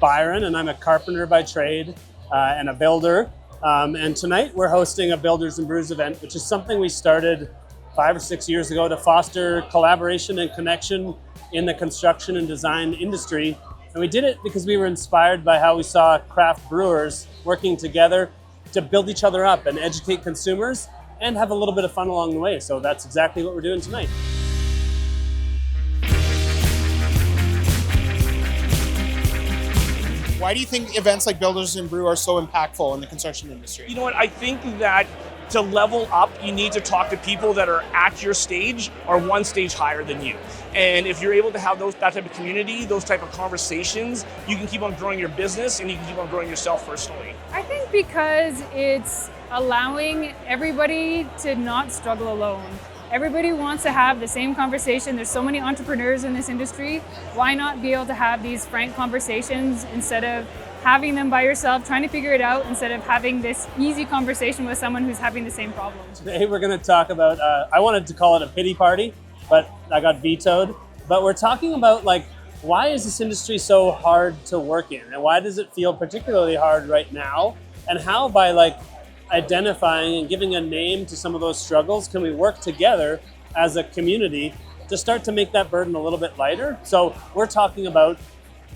Byron, and I'm a carpenter by trade and a builder. And tonight we're hosting a Builders and Brews event, which is something we started 5 or 6 years ago to foster collaboration and connection in the construction and design industry. And we did it because we were inspired by how we saw craft brewers working together to build each other up and educate consumers and have a little bit of fun along the way. So that's exactly what we're doing tonight. Why do you think events like Builders and Brew are so impactful in the construction industry? You know what, I think that to level up, you need to talk to people that are at your stage or one stage higher than you. And if you're able to have that type of community, those type of conversations, you can keep on growing your business and you can keep on growing yourself personally. I think because it's allowing everybody to not struggle alone. Everybody wants to have the same conversation. There's so many entrepreneurs in this industry. Why not be able to have these frank conversations instead of having them by yourself, trying to figure it out, instead of having this easy conversation with someone who's having the same problem? Today we're going to talk about, I wanted to call it a pity party, but I got vetoed. But we're talking about why is this industry so hard to work in? And why does it feel particularly hard right now? And how by identifying and giving a name to some of those struggles, can we work together as a community to start to make that burden a little bit lighter? So we're talking about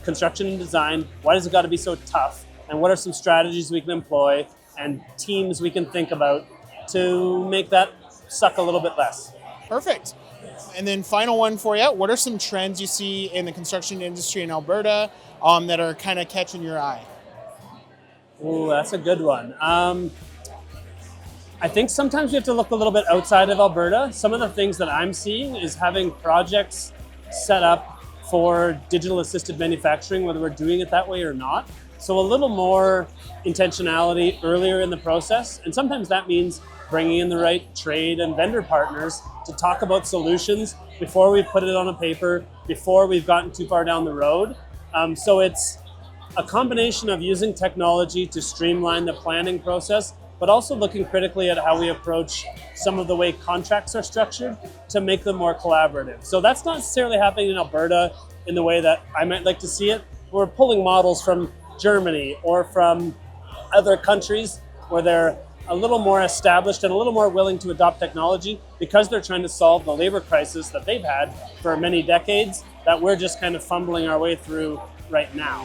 construction and design. Why does it got to be so tough? And what are some strategies we can employ and teams we can think about to make that suck a little bit less? Perfect. And then final one for you. What are some trends you see in the construction industry in Alberta that are kind of catching your eye? Ooh, that's a good one. I think sometimes we have to look a little bit outside of Alberta. Some of the things that I'm seeing is having projects set up for digital assisted manufacturing, whether we're doing it that way or not. So a little more intentionality earlier in the process. And sometimes that means bringing in the right trade and vendor partners to talk about solutions before we've put it on a paper, before we've gotten too far down the road. So it's a combination of using technology to streamline the planning process, but also looking critically at how we approach some of the way contracts are structured to make them more collaborative. So that's not necessarily happening in Alberta in the way that I might like to see it. We're pulling models from Germany or from other countries where they're a little more established and a little more willing to adopt technology because they're trying to solve the labor crisis that they've had for many decades that we're just kind of fumbling our way through right now.